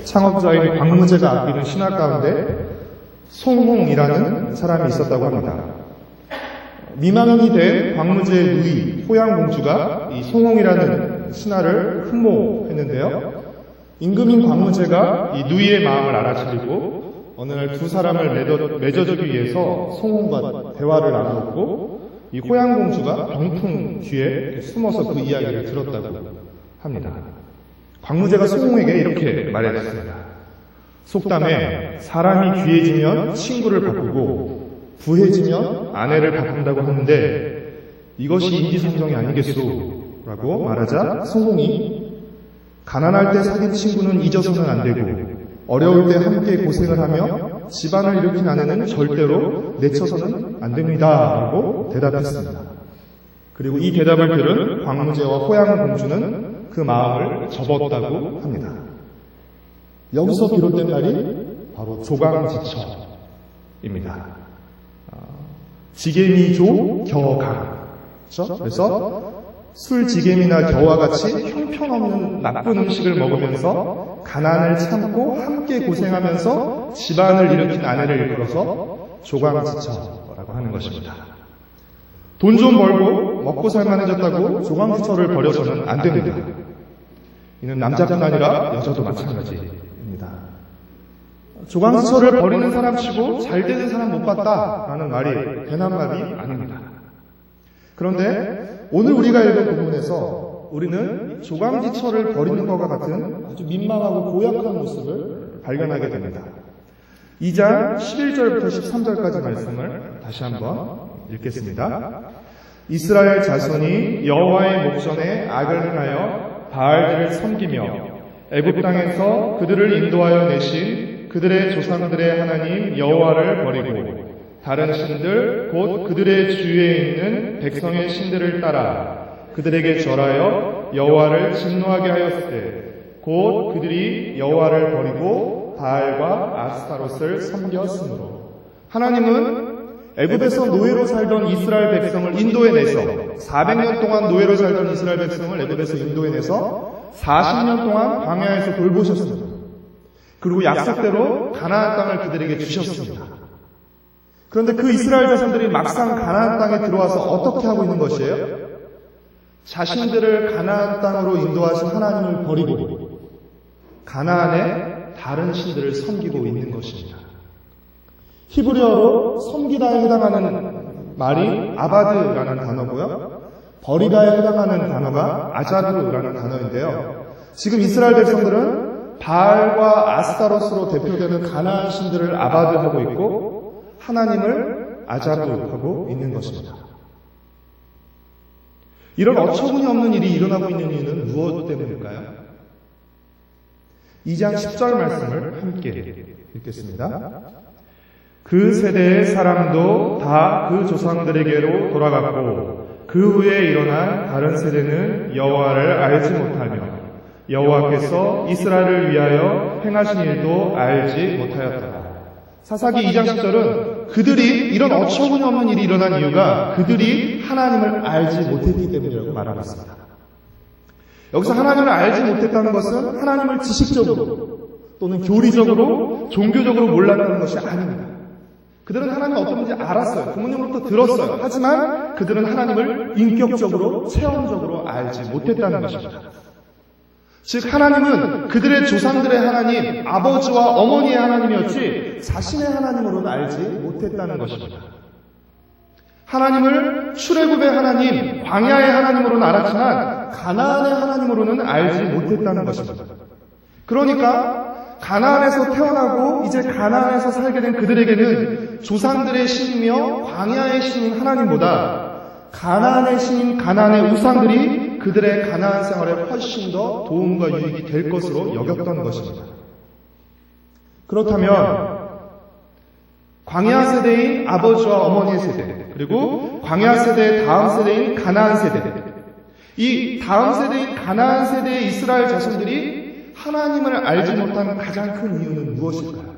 창업자인 광무제가 아끼는 신화 가운데 송홍이라는 사람이 있었다고 합니다. 미망인이 된 광무제의 누이 호양공주가 이 송홍이라는 신하를 흠모했는데요. 임금인 광무제가 이 누이의 마음을 알아차리고 어느 날 두 사람을 맺어주기 위해서 송홍과 대화를 나누었고 이 호양공주가 병풍 뒤에 숨어서 그 이야기를 들었다고 합니다. 광무제가 송홍에게 이렇게 말했습니다. 속담에 사람이 귀해지면 친구를 바꾸고 부해지면 아내를 바꾼다고 하는데 이것이 인지상정이 아니겠소? 라고 말하자 송홍이 가난할 때 사귄 친구는 잊어서는 안 되고 어려울 때 함께 고생을 하며 집안을 일으킨 아내는 절대로 내쳐서는 안 됩니다. 라고 대답했습니다. 그리고 이 대답을 들은 광무제와 호양공주는 그 마음을 접었다고 합니다. 여기서 비롯된 말이 바로 조강지처입니다. 지게미조 겨강. 그렇죠? 그래서 술 지게미나 겨와 같이 형편없는 나쁜 음식을 먹으면서 가난을 참고 함께 고생하면서 집안을 일으킨 아내를 이끌어서 조강지처라고 하는 것입니다. 돈 좀 벌고 먹고 살만해졌다고 조강지처를 버려서는 안 됩니다. 이는 남자뿐 아니라 여자도 마찬가지입니다. 조강지처를 버리는 사람 치고 잘 되는 사람 못 봤다라는 말이 괜한 말이 아닙니다. 그런데 오늘 우리가 읽은 부분에서 우리는 조강지처를 버리는 것과 같은 아주 민망하고 고약한 모습을 발견하게 됩니다. 2장 11절부터 13절까지 말씀을 다시 한번 읽겠습니다. 이스라엘 자손이 여호와의 목전에 악을 행하여 바알들을 섬기며 애굽 땅에서 그들을 인도하여 내신 그들의 조상들의 하나님 여호와를 버리고 다른 신들 곧 그들의 주위에 있는 백성의 신들을 따라 그들에게 절하여 여호와를 진노하게 하였으되 곧 그들이 여호와를 버리고 바알과 아스타롯을 섬겼으므로 하나님은 애굽에서 노예로 살던 이스라엘 백성을 인도해내서 400년 동안 노예로 살던 이스라엘 백성을 애굽에서 인도해내서 40년 동안 광야에서 돌보셨습니다. 그리고 약속대로 가나안 땅을 그들에게 주셨습니다. 그런데 그 이스라엘 자손들이 막상 가나안 땅에 들어와서 어떻게 하고 있는 것이에요? 자신들을 가나안 땅으로 인도하신 하나님을 버리고 가나안의 다른 신들을 섬기고 있는 것입니다. 히브리어로 섬기다에 해당하는 말이 아바드라는 단어고요. 버리다에 해당하는 단어가 아자르라는 단어인데요. 지금 이스라엘 백성들은 바알과 아스타롯으로 대표되는 가나안 신들을 아바드하고 있고 하나님을 아자르하고 있는 것입니다. 이런 어처구니 없는 일이 일어나고 있는 이유는 무엇 때문일까요? 2장 10절 말씀을 함께 읽겠습니다. 그 세대의 사람도 다 그 조상들에게로 돌아갔고 그 후에 일어난 다른 세대는 여호와를 알지 못하며 여호와께서 이스라엘을 위하여 행하신 일도 알지 못하였더라. 사사기 2장 10절은 그들이 이런 어처구니 없는 일이 일어난 이유가 그들이 하나님을 알지 못했기 때문이라고 말하고 있습니다. 여기서 하나님을 알지 못했다는 것은 하나님을 지식적으로 또는 교리적으로 종교적으로 몰랐다는 것이 아닙니다. 그들은 하나님이 어떤 분인지 알았어요. 부모님으로부터 들었어요. 하지만 그들은 하나님을 인격적으로 체험적으로 알지 못했다는 것입니다. 즉 하나님은 그들의 조상들의 하나님, 아버지와 어머니의 하나님이었지 자신의 하나님으로는 알지 못했다는 것입니다. 하나님을 출애굽의 하나님, 광야의 하나님으로는 알았지만 가나안의 하나님으로는 알지 못했다는 것입니다. 그러니까 가나안에서 태어나고 이제 가나안에서 살게 된 그들에게는 조상들의 신이며 광야의 신인 하나님보다 가나안의 신인 가나안의 우상들이 그들의 가나안 생활에 훨씬 더 도움과 유익이 될 것으로 여겼던 것입니다. 그렇다면 광야 세대인 아버지와 어머니의 세대, 그리고 광야 세대의 다음 세대인 가나안 세대, 이 다음 세대인 가나안 세대의 이스라엘 자손들이 하나님을 알지 못한 가장 큰 이유는 무엇일까요?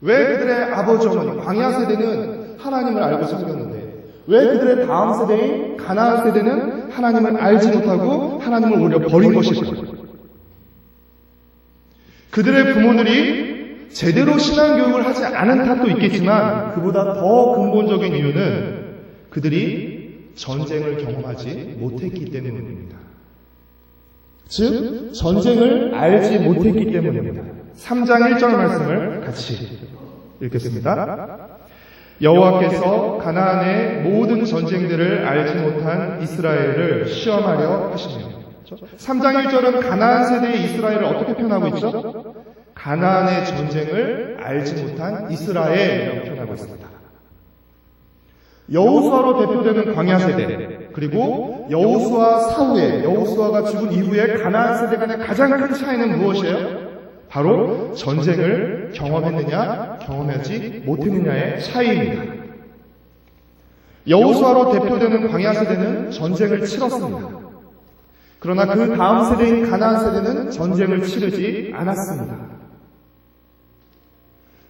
왜 그들의 아버지, 어머니, 광야 세대는 하나님을 알고 섬겼는데 왜 그들의 다음 세대인 가나안 세대는 하나님을 알지 못하고 하나님을 오히려 버린 것일까요? 그들의 부모들이 제대로 신앙교육을 하지 않은 탓도 있겠지만 그보다 더 근본적인 이유는 그들이 전쟁을 경험하지 못했기 때문입니다. 즉 전쟁을 알지 못했기 때문입니다. 3장 1절 말씀을 같이 읽겠습니다. 여호와께서 가나안의 모든 전쟁들을 알지 못한 이스라엘을 시험하려 하시며 3장 1절은 가나안 세대의 이스라엘을 어떻게 표현하고 있죠? 가나안의 전쟁을 알지 못한 이스라엘이라고 표현하고 있습니다. 여호수아로 대표되는 광야 세대 그리고 여호수아 사후에 여호수아가 죽은 이후에 가나안 세대 간의 가장 큰 차이는 무엇이에요? 바로 전쟁을 경험했느냐 경험하지 못했느냐의 차이입니다. 여호수아로 대표되는 광야 세대는 전쟁을 치렀습니다. 그러나 그 다음 세대인 가나안 세대는 전쟁을 치르지 않았습니다.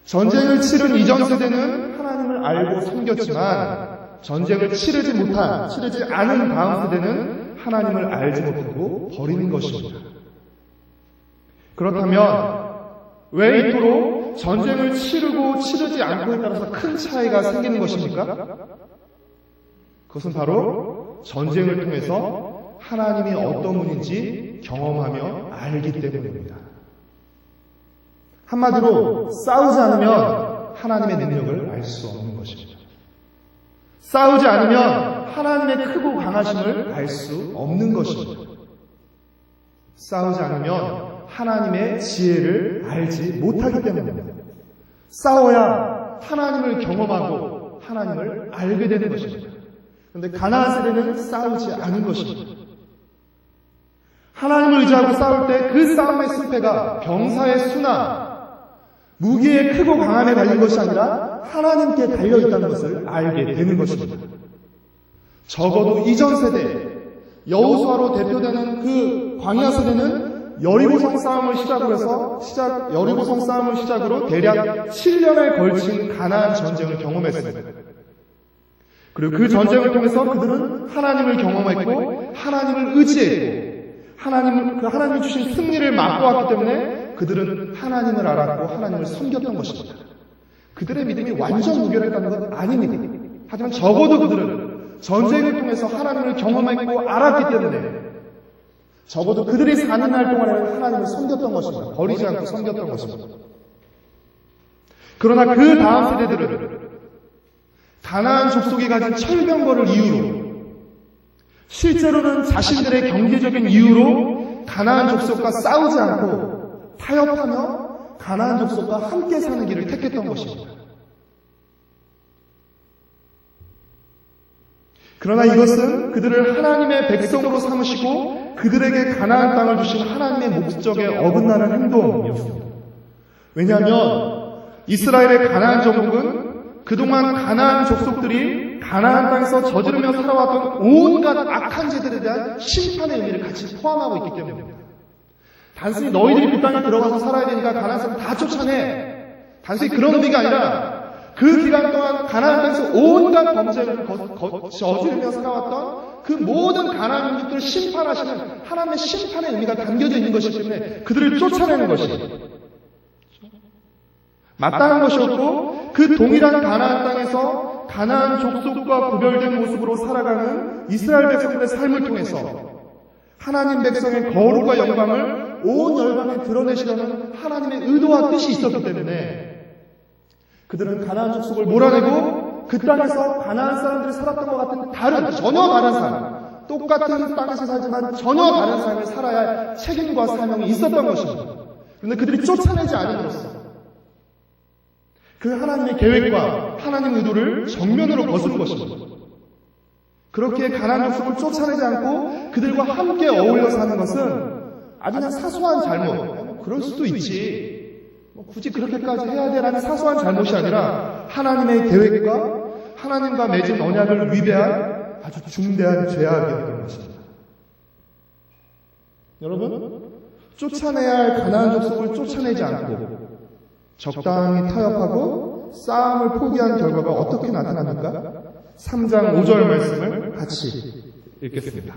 전쟁을 치른 이전 세대는 하나님을 알고 섬겼지만 전쟁을 치르지 않은 다음 세대는 하나님을 알지 못하고 버리는 것입니다. 그렇다면 왜 이토록 전쟁을 치르고 치르지 않고에 따라서 큰 차이가 생기는 것입니까? 그것은 바로 전쟁을 통해서 하나님이 어떤 분인지 경험하며 알기 때문입니다. 한마디로 싸우지 않으면 하나님의 능력을 알 수 없는 것입니다. 싸우지 않으면 하나님의 크고 강하심을 알 수 없는 것입니다. 싸우지 않으면 하나님의 지혜를 알지 못하기 때문입니다. 싸워야 하나님을 경험하고 하나님을 알게 되는 것입니다. 그런데 가나안 세대는 싸우지 않은 것입니다. 하나님을 의지하고 싸울 때 그 싸움의 승패가 병사의 수나 무기의 크고 강함에 달린 것이 아니라 하나님께 달려있다는 것을 알게 되는 것입니다. 적어도 이전 세대, 여호수아로 대표되는 그 광야 세대는 여리고성 싸움을 시작으로 대략 7년에 걸친 가나안 전쟁을 경험했습니다. 그리고 그 전쟁을 통해서 그들은 하나님을 경험했고 하나님을 의지했고 하나님이 주신 승리를 맛보았기 때문에 그들은 하나님을 알았고 하나님을 섬겼던 것입니다. 그들의 믿음이 완전 무결했다는 건 아닙니다. 하지만 적어도 그들은 전쟁을 통해서 하나님을 경험했고 알았기 때문에 적어도 그들이 사는 날 동안에는 하나님을 섬겼던 것입니다. 버리지 않고 섬겼던 것입니다. 그러나 그 다음 세대들은 가나안 족속이 가진 철병거를 이유로 실제로는 자신들의 경제적인 이유로 가나안 족속과 싸우지 않고 타협하며 가나안 족속과 함께 사는 길을 택했던 것입니다. 그러나 이것은 그들을 하나님의 백성으로 삼으시고 그들에게 가나안 땅을 주신 하나님의 목적에 어긋나는 행동이었습니다. 왜냐하면 이스라엘의 가나안 정복은 그동안 가나안 족속들이 가나안 땅에서 저지르며 살아왔던 온갖 악한 죄들에 대한 심판의 의미를 같이 포함하고 있기 때문입니다. 단순히 너희들이 그 땅에 들어가서 살아야 되니까 가나안 사람 다 쫓아내. 단순히 그런 의미가 아니라 그 기간 동안 가나안 땅에서 온갖 범죄를 저지르며 살아왔던 그 모든 가나안 민족들을 심판하시는 하나님의 심판의 의미가 담겨져 있는 것이기 때문에 그들을 쫓아내는 것이 마땅한 것이었고 그 동일한 가나안 땅에서 가나안 족속과 구별된 모습으로 살아가는 이스라엘 백성들의 삶을 통해서 하나님 백성의 거룩과 영광을 온 열방에 드러내시려는 하나님의 의도와 뜻이 있었기 때문에 그들은 가나안 족속을 몰아내고 그 땅에서 가나안 사람들이 살았던 것 같은 전혀 다른 삶, 똑같은 땅에서 살지만 전혀 다른 삶을 살아야 할 책임과 사명이 있었던 것입니다. 그런데 그들이 쫓아내지 않음으로써 그 하나님의 계획과 하나님의 의도를 정면으로 거스른 것입니다. 그렇게 가나안 족속을 쫓아내지 않고 그들과 함께 어울려 사는 것은 아주 그냥 사소한 잘못, 그럴 수도 있지. 굳이 그렇게까지 해야 되라는 사소한 잘못이 아니라 하나님의 계획과 하나님과 맺은 언약을 위배한 아주 중대한 죄악이었던 것입니다. 여러분, 쫓아내야 할 가나안 족속을 쫓아내지 않고 적당히 타협하고 싸움을 포기한 결과가 어떻게 나타납니까? 3장 5절 말씀을 같이 읽겠습니다.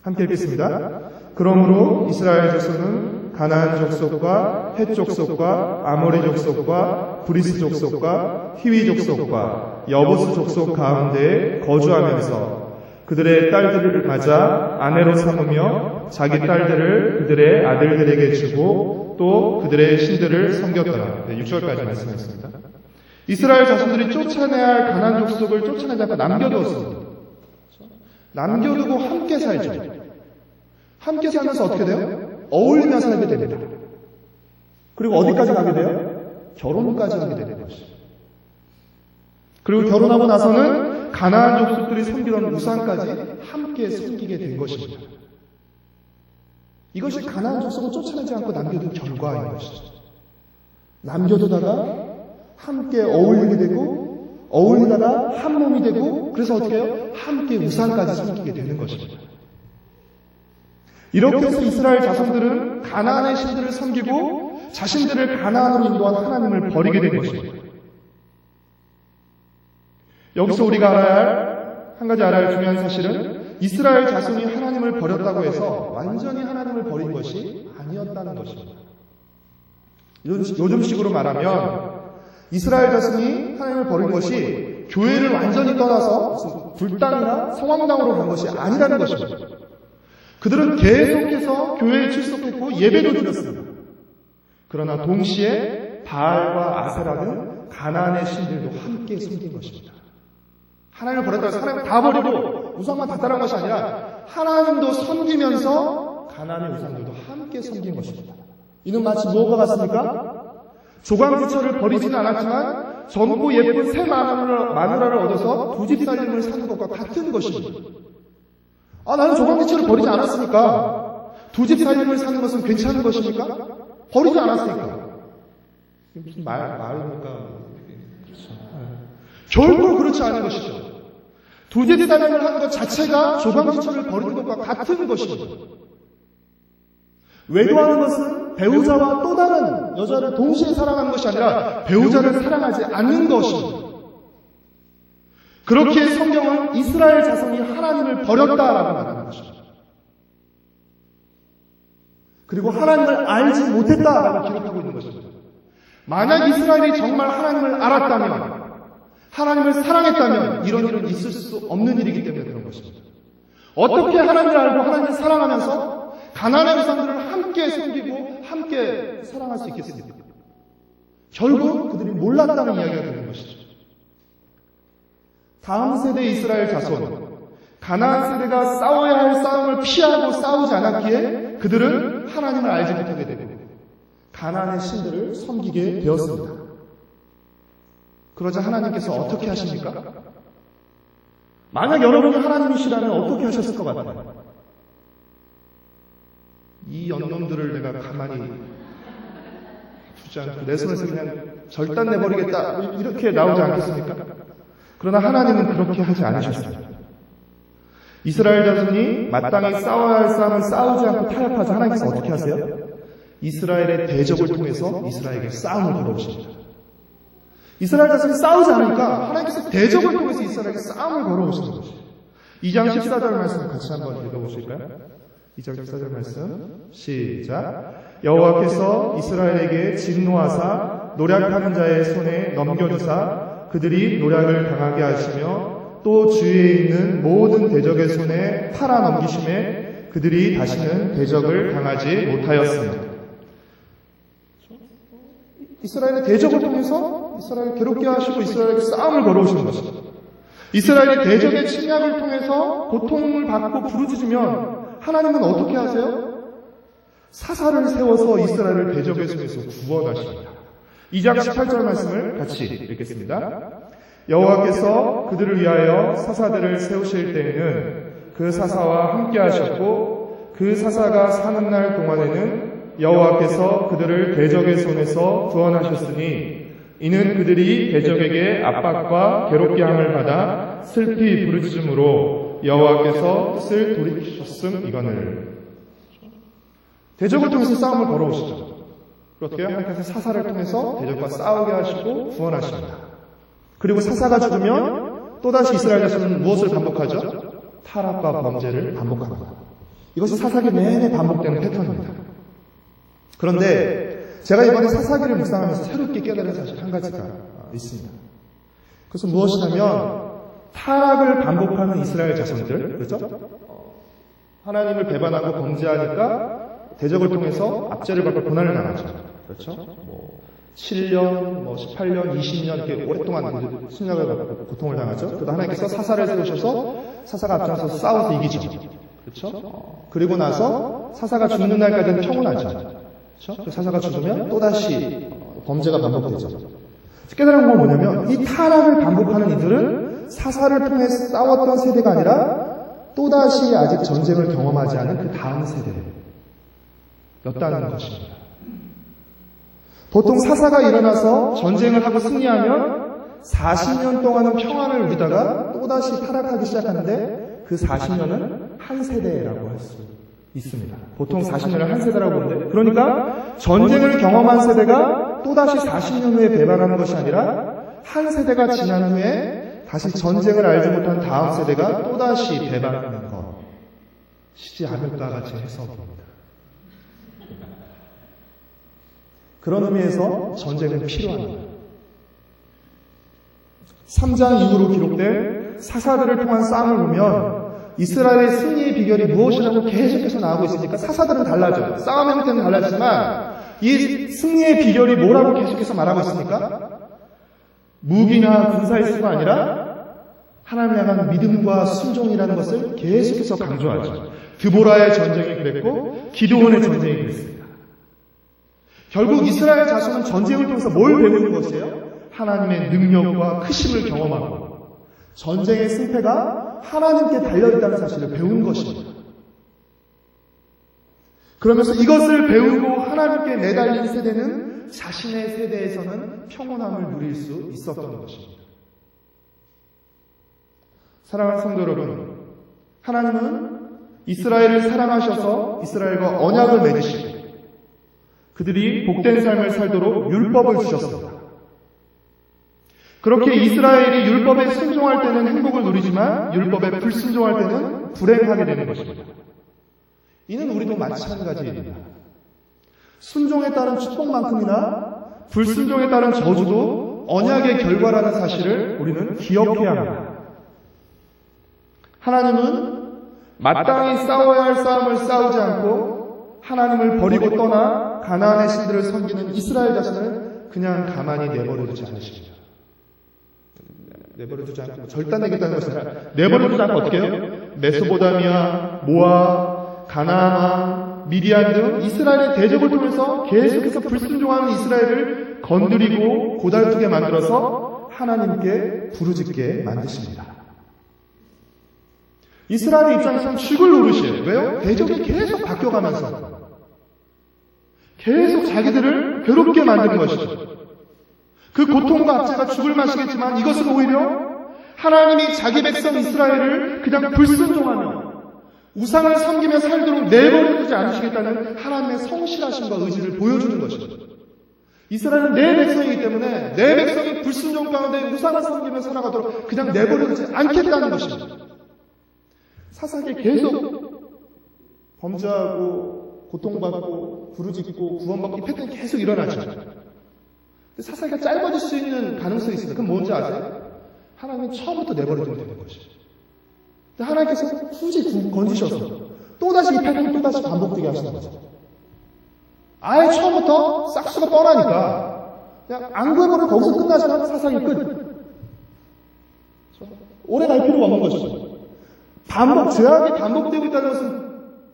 함께 읽겠습니다. 그러므로 이스라엘 자손은 가나안 족속과 헷 족속과 아모리 족속과 브리스 족속과 히위 족속과 여부스 족속 가운데에 거주하면서 그들의 딸들을 맞아 아내로 삼으며 자기 딸들을 그들의 아들들에게 주고 또 그들의 신들을 섬겼더라. 6절까지 말씀했습니다. 이스라엘 자손들이 쫓아내야 할 가나안 족속을 쫓아내지 않고 남겨두었습니다. 남겨두고 함께 살죠. 함께 살면서 어떻게 돼요? 어울리며 살게 됩니다. 그리고 어디까지 가게 돼요? 결혼까지 하게 되는 것이죠. 그리고 결혼하고 나서는 가나안 족속들이 섬기던 우상까지 함께 섬기게 된 것입니다. 이것이 가나안 족속을 쫓아내지 않고 남겨둔 결과인 것이죠. 남겨두다가 함께 어울리게 되고 어울리다가 한 몸이 되고 그래서 어떻게 해요? 함께 우상까지 섬기게 되는 것입니다. 이렇게 해서 이스라엘 자손들은 가나안의 신들을 섬기고 자신들을 가나안으로 인도한 하나님을 버리게 된 것입니다. 여기서 우리가 한 가지 알아야 할 중요한 사실은 이스라엘 자손이 하나님을 버렸다고 해서 완전히 하나님을 버린 것이 아니었다는 것입니다. 요즘식으로 말하면 이스라엘 자손이 하나님을 버린 것이 교회를 완전히 떠나서 불당이나 성황당으로 간 것이 아니라는 것입니다. 그들은 계속해서 교회에 출석했고 예배도 드렸습니다. 그러나 동시에 바알과 아세라 등 가나안의 신들도 함께 섬긴 것입니다. 하나님을 버렸다고 해서 하나님을 다 버리고 우상만 다 따라한 것이 아니라 하나님도 섬기면서 가나안의 우상들도 함께 섬긴 것입니다. 이는 마치 무엇과 같습니까? 조광지처를 버리지는 않았지만 젊고 예쁜 새 마누라를 얻어서 두 집 살림을 사는 것과 같은 것입니다. 나는 조광지처를 버리지 않았으니까 두 집 살림을 사는 것은 괜찮은 것입니까? 버리지 않았으니까. 무슨 말입니까? 그렇죠. 결코 그렇지 않은 것이죠. 두 집 살림을 하는 것 자체가 조광지처를 버리는 것과 같은 것입니다. 외도하는 것은 배우자와 또 다른 여자를 동시에 사랑하는 것이 아니라 배우자를 사랑하지 않는 것입니다. 그렇게 성경은 이스라엘 자손이 하나님을 버렸다라고 말하는 것입니다. 그리고 하나님을 알지 못했다라고 기록하고 있는 것입니다. 만약 이스라엘이 정말 하나님을 알았다면, 하나님을 사랑했다면 이런 일은 있을 수 없는 일이기 때문에 그런 것입니다. 어떻게 하나님을 알고 하나님을 사랑하면서 가나안의 우상들을 함께 섬기고 함께 사랑할 수 있겠습니까? 결국 그들이 몰랐다는 이야기가 되는 것이죠. 다음 세대 이스라엘 자손, 가나안 세대가 싸워야 할 싸움을 피하고 싸우지 않았기에 그들은 하나님을 알지 못하게 되고 가나안의 신들을 섬기게 되었습니다. 그러자 하나님께서 어떻게 하십니까? 만약 여러분이 하나님이시라면 어떻게 하셨을 것 같아요? 이 연놈들을 내가 가만히 두지 않고 내 손에서 그냥 절단내버리겠다 이렇게 나오지 않겠습니까? 그러나 하나님은 그렇게 하지 않으셨습니다. 이스라엘 자손이 마땅히 싸워야 할 싸움을 싸우지 않고 타협하자 하나님께서 어떻게 하세요? 이스라엘의 대적을 통해서 이스라엘에게 싸움을 걸어오십니다. 이스라엘 자손이 싸우지 않으니까 하나님께서 대적을 통해서 이스라엘에게 싸움을 걸어오시는 것이에요. 2장 14절 말씀 같이 한번 읽어보실까요? 2장 14절 말씀 시작. 여호와께서 이스라엘에게 진노하사 노략하는 자의 손에 넘겨주사 그들이 노략을 당하게 하시며 또 주위에 있는 모든 대적의 손에 팔아 넘기심에 그들이 다시는 대적을 당하지 못하였습니다. 이스라엘의 대적을 통해서 이스라엘을 괴롭게 하시고 이스라엘에게 싸움을 걸어오시는 것입니다. 이스라엘의 대적의 침략을 통해서 고통을 받고 부르짖으면 하나님은 어떻게 하세요? 사사를 세워서 이스라엘을 대적의 손에서 구원하십니다. 2장 18절 말씀을 같이 읽겠습니다. 여호와께서 그들을 위하여 사사들을 세우실 때에는 그 사사와 함께 하셨고 그 사사가 사는 날 동안에는 여호와께서 그들을 대적의 손에서 구원하셨으니 이는 그들이 대적에게 압박과 괴롭게 함을 받아 슬피 부르짖음으로 여호와께서 뜻을 돌이키셨음 이거늘. 대적을 통해서 싸움을 걸어오시죠. 어떻게 하나님께서 사사를 통해서 대적과 싸우게 하시고 구원하십니다. 그리고 사사가 죽으면 또다시 이스라엘 자손은 무엇을 반복하죠? 타락과 범죄를 반복합니다. 이것이 사사기 내내 반복되는 패턴입니다. 그런데 제가 이번에 사사기를 묵상하면서 새롭게 깨달은 사실 한 가지가 있습니다. 그것은 무엇이냐면 타락을 반복하는 이스라엘 자손들, 그렇죠? 하나님을 배반하고 범죄하니까 대적을 통해서 압제를 받고 고난을 당하죠. 그렇죠? 7년, 18년, 20년 이렇게 오랫동안 침략을 받고 고통을 당하죠. 그러다 하나님께서 사사를 세우셔서 사사가 앞장서서 싸워서 이기죠. 그렇죠? 그리고 나서 사사가 죽는 날까지는 평온하죠. 그렇죠? 사사가 죽으면 또다시 범죄가 반복되죠. 깨달은 건 뭐냐면 이 타락을 반복하는 이들은 사사를 통해 싸웠던 세대가 아니라 또다시 아직 전쟁을 경험하지 않은 그 다음 세대였다는 것입니다. 보통 사사가 일어나서 전쟁을 하고 승리하면 40년 동안은 평안을 누리다가 또다시 타락하기 시작하는데 그 40년은 한 세대라고 할 수 있습니다. 보통 40년을 한 세대라고 보는데, 그러니까 전쟁을 경험한 세대가 또다시 40년 후에 배반하는 것이 아니라 한 세대가 지난 후에 다시 전쟁을 알지 못한 다음 세대가 또다시 배반하는 것이지 않을까가 제 해석입니다. 그런 의미에서 전쟁은 필요합니다. 3장 이후로 기록된 사사들을 통한 싸움을 보면 이스라엘의 승리의 비결이 무엇이라고 계속해서 나오고 있으니까 사사들은 달라져요. 싸움의 형태는 달라지지만 이 승리의 비결이 뭐라고 계속해서 말하고 있습니까? 무기나 군사의 수가 아니라 하나님을 향한 믿음과 순종이라는 것을 계속해서 강조하죠. 드보라의 전쟁이 그랬고 기드온의 전쟁이 그랬습니다. 결국 이스라엘 자손은 전쟁을 통해서 뭘 배우는 것이에요? 하나님의 능력과 크심을 경험하고 전쟁의 승패가 하나님께 달려있다는 사실을 배운 것입니다. 그러면서 이것을 배우고 하나님께 매달린 세대는 자신의 세대에서는 평온함을 누릴 수 있었던 것입니다. 사랑하는 성도 여러분, 하나님은 이스라엘을 사랑하셔서 이스라엘과 언약을 맺으시고 그들이 복된 삶을 살도록 율법을 주셨습니다. 그렇게 이스라엘이 율법에 순종할 때는 행복을 누리지만 율법에 불순종할 때는 불행하게 되는 것입니다. 이는 우리도 마찬가지입니다. 순종에 따른 축복만큼이나 불순종에 따른 저주도 언약의 결과라는 사실을 우리는 기억해야 합니다. 하나님은 마땅히 싸워야 할 싸움을 싸우지 않고 하나님을 버리고 떠나 가나안의 신들을 섬기는 이스라엘 자신을 그냥 가만히 내버려두지 않으십니다. 내버려두지 않고 절단하겠다는 것이 아니라 내버려두지 않고 어떻게 해요? 메소포타미아, 모압, 가나안, 미디안 등 이스라엘의 대적을 통해서 계속해서 불순종하는 이스라엘을 건드리고 고달프게 만들어서 하나님께 부르짖게 만드십니다. 이스라엘의 입장에서는 죽을 노릇이에요. 왜요? 대적이 계속 바뀌어가면서 계속 자기들을 괴롭게 만드는 것이죠. 그 고통과 압제가 죽을 맛이겠지만 이것은 오히려 하나님이 자기 백성 이스라엘을 그냥 불순종하며 우상을 섬기며 살도록 내버려두지 않으시겠다는 하나님의 성실하심과 의지를 보여주는 것입니다. 이스라엘은 내 백성이기 때문에 내 백성이 불순종 가운데 우상을 섬기며 살아가도록 그냥 내버려두지 않겠다는 것입니다. 사사기에 계속 범죄하고 고통받고 부르짖고 구원받고 이 패턴이 계속 일어나죠. 사사기가 짧아질 수 있는 가능성이 있습니다. 그럼 뭔지 아세요? 하나님은 처음부터 내버려두면 되는 것이죠. 하나님께서 굳이 건지셔서 또다시 이 패턴이 또다시 반복되게 하시는 거죠. 아예 처음부터 싹수가 뻔하니까 그냥 안 구해버리면 거기서 끝나지만 사사기 끝. 오래 갈 필요가 없는 것이죠. 죄악이 반복되고 있다는 것은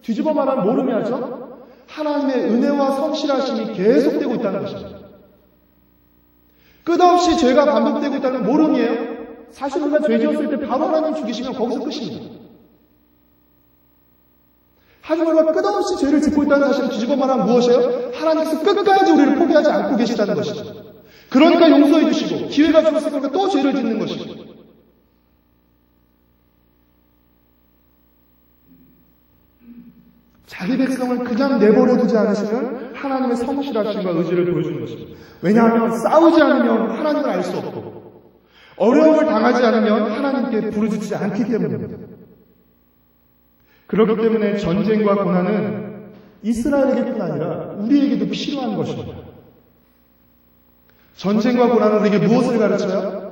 뒤집어 말하면 뭘 의미하죠? 하나님의 은혜와 성실하심이 계속되고 있다는 것입니다. 끝없이 죄가 반복되고 있다는 뭘 의미해요? 사실 우리가 죄 지었을 때 바로 하나님 죽이시면 거기서 끝입니다. 하지만 우리가 끝없이 죄를 짓고 있다는 사실을 뒤집어 말하면 무엇이에요? 하나님께서 끝까지 우리를 포기하지 않고 계시다는 것이죠. 그러니까 용서해 주시고 기회가 주었으니까 또 죄를 짓는 것이죠. 자기 백성을 그냥 내버려두지 않으시면 하나님의 성실하심과 의지를 보여주는 것입니다. 왜냐하면 싸우지 않으면 하나님을 알 수 없고 어려움을 당하지 않으면 하나님께 부르짖지 않기 때문입니다. 그렇기 때문에 전쟁과 고난은 이스라엘에게뿐 아니라 우리에게도 필요한 것입니다. 전쟁과 고난은 우리에게 무엇을 가르쳐요?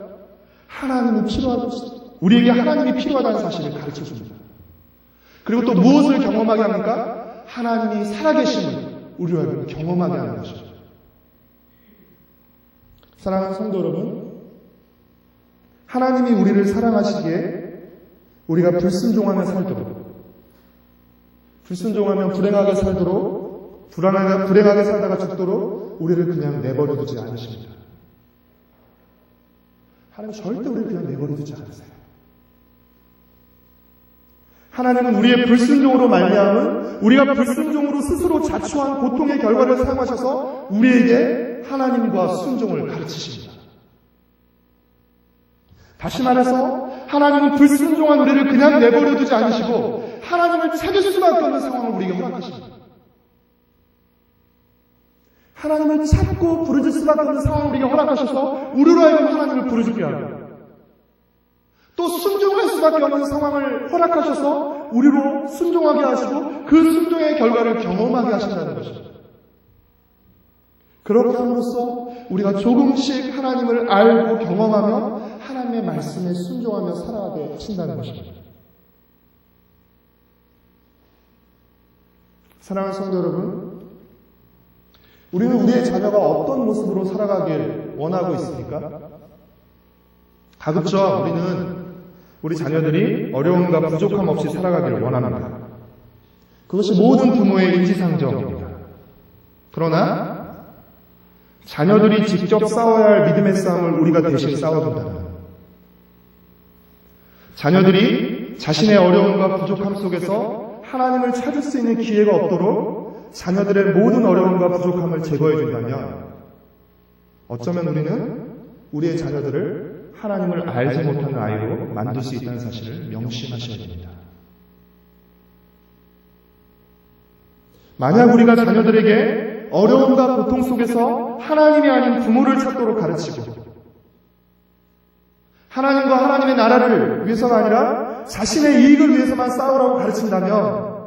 우리에게 하나님이 필요하다는 사실을 가르쳐줍니다. 그리고 또 무엇을 경험하게 합니까? 하나님이 살아계심을 우리로 하여금 경험하게 하는 것입니다. 사랑하는 성도 여러분, 하나님이 우리를 사랑하시기에 우리가 불순종하며 살도록, 불순종하며 불행하게 살도록, 불행하게 살다가 죽도록 우리를 그냥 내버려 두지 않으십니다. 하나님 절대 우리를 그냥 내버려 두지 않으세요. 하나님은 우리의 불순종으로 말미암은 우리가 불순종으로 스스로 자초한 고통의 결과를 사용하셔서 우리에게 하나님과 순종을 가르치십니다. 다시 말해서 하나님은 불순종한 우리를 그냥 내버려 두지 않으시고 하나님을 찾을 수밖에 없는 상황을 우리에게 허락하십니다. 하나님을 찾고 부르짖을 수밖에 없는 상황을 우리에게 허락하셔서 우리로 하여금 하나님을 부르짖게 하고 또 순종할 수밖에 없는 상황을 허락하셔서 우리로 순종하게 하시고 그 순종의 결과를 경험하게 하신다는 것입니다. 그렇게 함으로써 우리가 조금씩 하나님을 알고 경험하며 하나님의 말씀에 순종하며 살아가게 하신다는 것입니다. 사랑하는 성도 여러분, 우리는 우리의 자녀가 어떤 모습으로 살아가길 원하고 있습니까? 가급적 우리는 우리 자녀들이 어려움과 부족함 없이 살아가기를 원합니다. 그것이 모든 부모의 인지상정입니다. 그러나 자녀들이 직접 싸워야 할 믿음의 싸움을 우리가 대신 싸워준다면, 자녀들이 자신의 어려움과 부족함 속에서 하나님을 찾을 수 있는 기회가 없도록 자녀들의 모든 어려움과 부족함을 제거해준다면 어쩌면 우리는 우리의 자녀들을 하나님을 알지 못하는 아이로 만들 수 있다는 사실을 명심하셔야 됩니다. 만약 우리가 자녀들에게 어려움과 고통 속에서 하나님이 아닌 부모를 찾도록 가르치고 하나님과 하나님의 나라를 위해서가 아니라 자신의 이익을 위해서만 싸우라고 가르친다면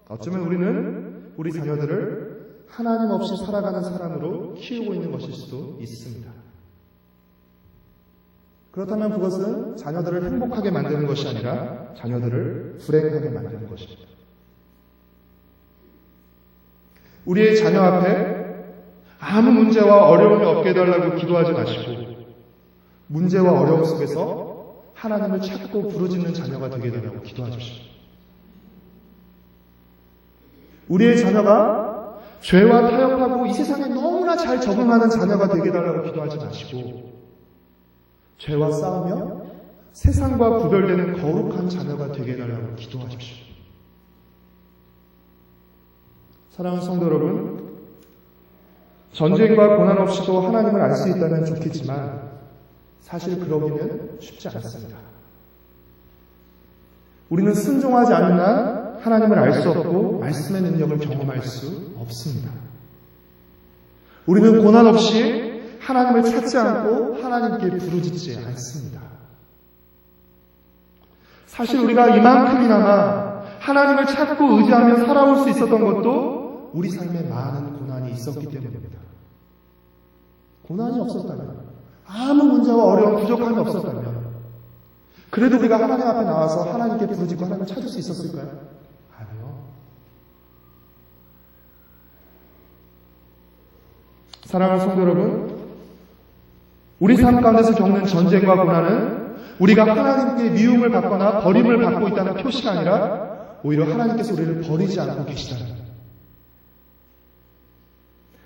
어쩌면 우리는 우리 자녀들을 하나님 없이 살아가는 사람으로 키우고 있는 것일 수도 있습니다. 그렇다면 그것은 자녀들을 행복하게 만드는 것이 아니라 자녀들을 불행하게 만드는 것입니다. 우리의 자녀 앞에 아무 문제와 어려움이 없게 해달라고 기도하지 마시고 문제와 어려움 속에서 하나님을 찾고 부르짖는 자녀가 되게 해달라고 기도하십시오. 우리의 자녀가 죄와 타협하고 이 세상에 너무나 잘 적응하는 자녀가 되게 해달라고 기도하지 마시고 죄와 싸우며 세상과 구별되는 거룩한 자녀가 되게 해달라고 기도하십시오. 사랑하는 성도 여러분, 전쟁과 고난 없이도 하나님을 알 수 있다면 좋겠지만 사실 그러기는 쉽지 않습니다. 우리는 순종하지 않는 한 하나님을 알 수 없고 말씀의 능력을 경험할 수 없습니다. 우리는 고난 없이 하나님을 찾지 않고 하나님께 부르짖지 않습니다. 사실 우리가 이만큼이나마 하나님을 찾고 의지하며 살아올 수 있었던 것도 우리 삶에 많은 고난이 있었기 때문입니다. 고난이 없었다면, 아무 문제와 어려움, 부족함이 없었다면 그래도 우리가 하나님 앞에 나와서 하나님께 부르짖고 하나님을 찾을 수 있었을까요? 아니요. 사랑하는 성도 여러분, 우리 삶 가운데서 겪는 전쟁과 고난은 우리가 하나님께 미움을 받거나 버림을 받고 있다는 표시가 아니라 오히려 하나님께서 우리를 버리지 않고 계시다는,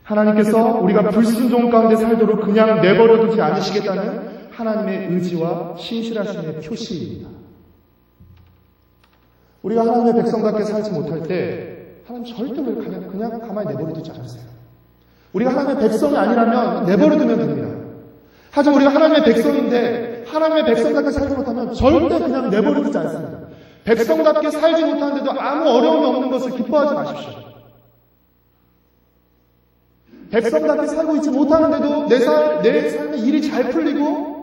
하나님께서 우리가 불순종 가운데 살도록 그냥 내버려두지 않으시겠다는 하나님의 의지와 신실하심의 표시입니다. 우리가 하나님의 백성답게 살지 못할 때 하나님 절대 우리를 그냥 가만히 내버려두지 않으세요. 우리가 하나님의 백성이 아니라면 내버려두면 됩니다. 하지만 우리가 하나님의 백성인데 하나님의 백성답게 살지 못하면 절대 그냥 내버려두지 않습니다. 백성답게 살지 못하는데도 아무 어려움이 없는 것을 기뻐하지 마십시오. 백성답게 살고 있지 못하는데도 내 삶에 일이 잘 풀리고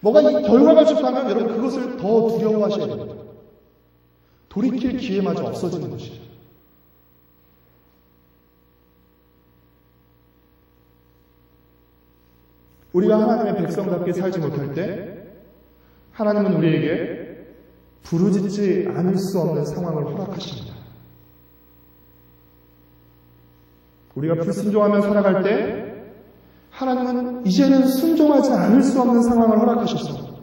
뭐가 결과가 좋다면 여러분 그것을 더 두려워하셔야 됩니다. 돌이킬 기회마저 없어지는 것이죠. 우리가 하나님의 백성답게 살지 못할 때 하나님은 우리에게 부르짖지 않을 수 없는 상황을 허락하십니다. 우리가 불순종하며 살아갈 때 하나님은 이제는 순종하지 않을 수 없는 상황을 허락하셔서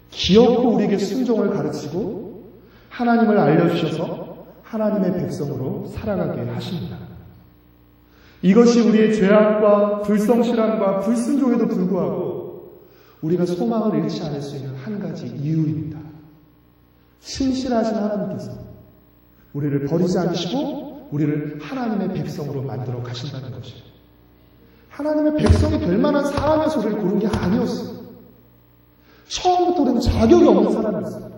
기어코 우리에게 순종을 가르치고 하나님을 알려주셔서 하나님의 백성으로 살아가게 하십니다. 이것이 우리의 죄악과 불성실함과 불순종에도 불구하고 우리가 소망을 잃지 않을 수 있는 한 가지 이유입니다. 신실하신 하나님께서 우리를 버리지 않으시고 우리를 하나님의 백성으로 만들어 가신다는 것이에요. 하나님의 백성이 될 만한 사람에서 우리를 고른 게 아니었어요. 처음부터 우리는 자격이 없는 사람이었어요.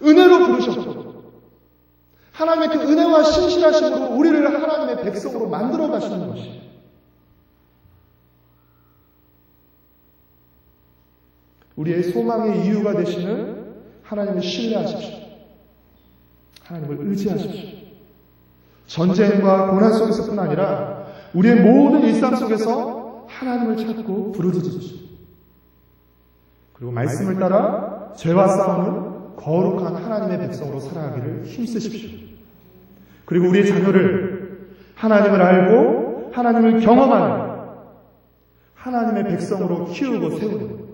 은혜로 부르셨고 하나님의 그 은혜와 신실하심으로 우리를 하나님의 백성으로 만들어 가시는 것이에요. 우리의 소망의 이유가 되시는 하나님을 신뢰하십시오. 하나님을 의지하십시오. 전쟁과 고난 속에서뿐 아니라 우리의 모든 일상 속에서 하나님을 찾고 부르짖으십시오. 그리고 말씀을 따라 죄와 싸우는 거룩한 하나님의 백성으로 살아가기를 힘쓰십시오. 그리고 우리의 자녀를 하나님을 알고 하나님을 경험하는 하나님의 백성으로 키우고 세우는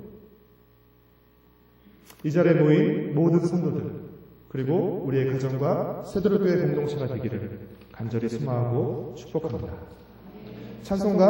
이 자리에 모인 모든 성도들 그리고 우리의 가정과 세드로교회 공동체가 되기를 간절히 소망하고 축복합니다. 찬송가